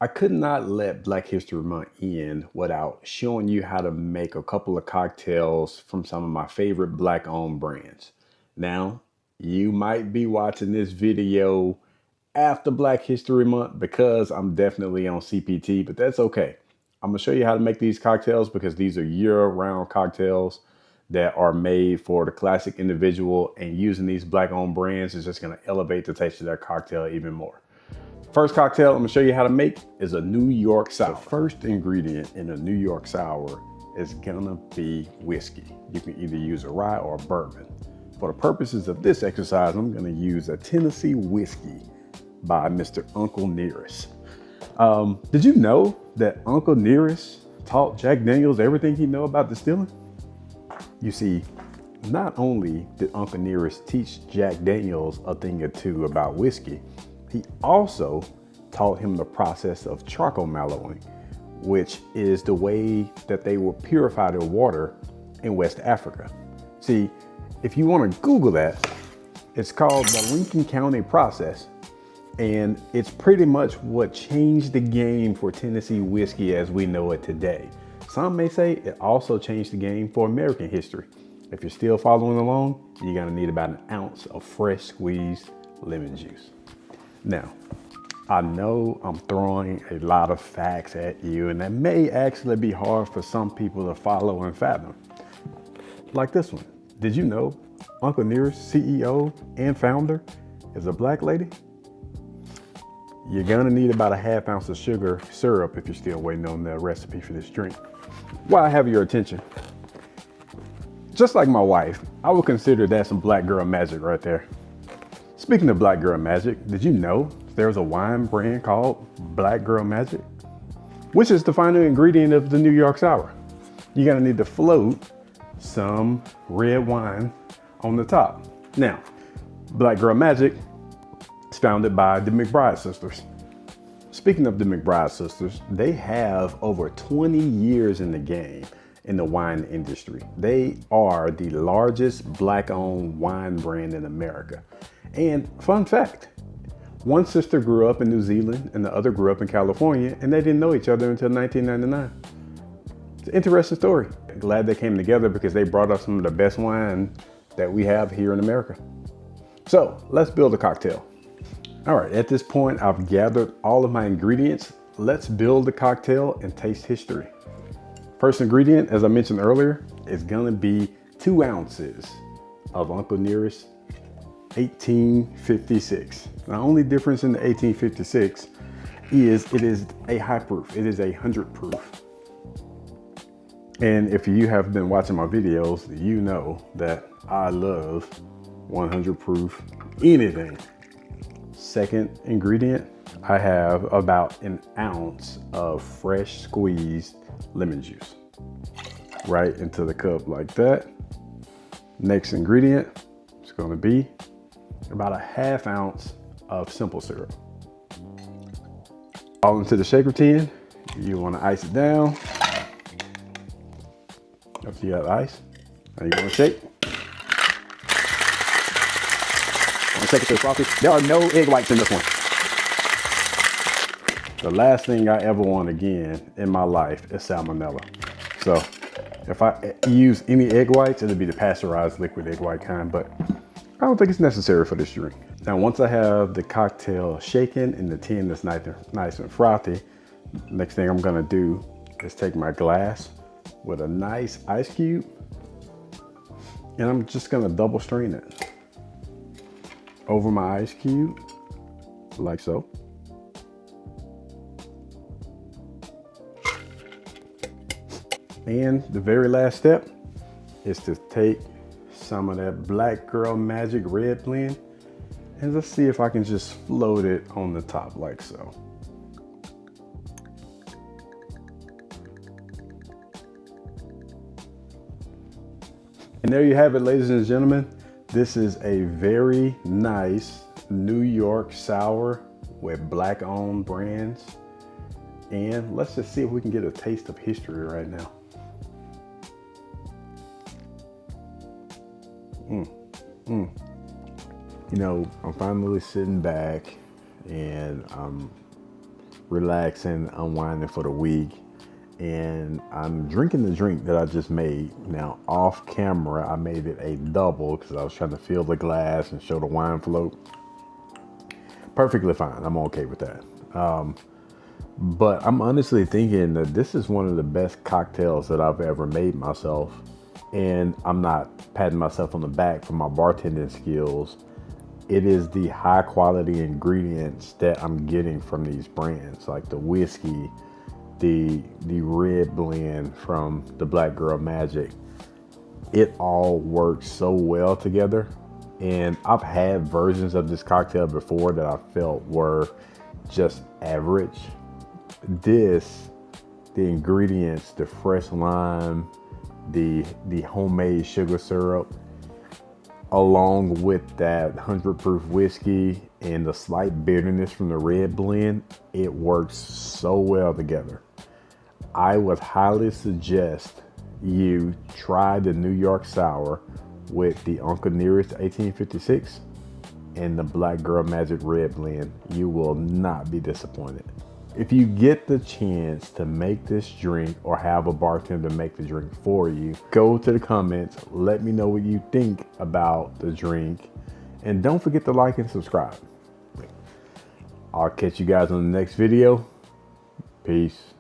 I could not let Black History Month end without showing you how to make a couple of cocktails from some of my favorite Black owned brands. Now, you might be watching this video after Black History Month because I'm definitely on CPT, but that's okay. I'm gonna show you how to make these cocktails because these are year-round cocktails that are made for the classic individual, and using these Black owned brands is just gonna elevate the taste of their cocktail even more. First cocktail I'm gonna show you how to make is a New York Sour. The first ingredient in a New York Sour is gonna be whiskey. You can either use a rye or a bourbon. For the purposes of this exercise, I'm gonna use a Tennessee whiskey by Mr. Uncle Nearest. Did you know that Uncle Nearest taught Jack Daniels everything he know about distilling? You see, not only did Uncle Nearest teach Jack Daniels a thing or two about whiskey, he also taught him the process of charcoal mellowing, which is the way that they will purify their water in West Africa. See, if you want to Google that, it's called the Lincoln County process. And it's pretty much what changed the game for Tennessee whiskey as we know it today. Some may say it also changed the game for American history. If you're still following along, you're gonna need about an ounce of fresh squeezed lemon juice. Now, I know I'm throwing a lot of facts at you, and that may actually be hard for some people to follow and fathom. Like this one. Did you know Uncle Nearest, CEO and founder, is a Black lady? You're gonna need about a half ounce of sugar syrup if you're still waiting on the recipe for this drink. While I have your attention, just like my wife, I would consider that some Black girl magic right there. Speaking of Black girl magic, did you know there's a wine brand called Black Girl Magic, which is the final ingredient of the New York Sour? You're gonna need to float some red wine on the top. Now, Black Girl Magic is founded by the McBride Sisters. Speaking of the McBride Sisters, they have over 20 years in the game in the wine industry. They are the largest Black-owned wine brand in America. And fun fact, one sister grew up in New Zealand and the other grew up in California, and they didn't know each other until 1999. It's an interesting story. Glad they came together because they brought us some of the best wine that we have here in America. So let's build a cocktail. All right, at this point, I've gathered all of my ingredients. Let's build the cocktail and taste history. First ingredient, as I mentioned earlier, is gonna be 2 ounces of Uncle Nearest 1856. The only difference in the 1856 is it is a high proof. It is 100 proof. And if you have been watching my videos, you know that I love 100 proof anything. Second ingredient, I have about an ounce of fresh squeezed lemon juice right into the cup like that. Next ingredient is going to be about a half ounce of simple syrup. All into the shaker tin. You want to ice it down. After you got ice, now you want to shake. Take it to the frothy. There are no egg whites in this one. The last thing I ever want again in my life is salmonella. So if I use any egg whites, it'll be the pasteurized liquid egg white kind, but I don't think it's necessary for this drink. Now, once I have the cocktail shaken and the tin is nice and frothy, next thing I'm gonna do is take my glass with a nice ice cube, and I'm just gonna double strain it over my ice cube, like so. And the very last step is to take some of that Black Girl Magic red blend, and let's see if I can just float it on the top like so. And there you have it, ladies and gentlemen. This is a very nice New York Sour with Black owned brands. And let's just see if we can get a taste of history right now. You know, I'm finally sitting back and I'm relaxing, unwinding for the week. And I'm drinking the drink that I just made. Now, off camera, I made it a double because I was trying to fill the glass and show the wine float. Perfectly fine. I'm okay with that. But I'm honestly thinking that this is one of the best cocktails that I've ever made myself. And I'm not patting myself on the back for my bartending skills. It is the high quality ingredients that I'm getting from these brands, like the whiskey, the red blend from the Black Girl Magic. It all works so well together. And I've had versions of this cocktail before that I felt were just average. This, the ingredients, the fresh lime, the homemade sugar syrup, along with that 100 proof whiskey and the slight bitterness from the red blend, it works so well together. I would highly suggest you try the New York Sour with the Uncle Nearest 1856 and the Black Girl Magic Red Blend. You will not be disappointed. If you get the chance to make this drink or have a bartender make the drink for you, go to the comments, let me know what you think about the drink, and don't forget to like and subscribe. I'll catch you guys on the next video. Peace.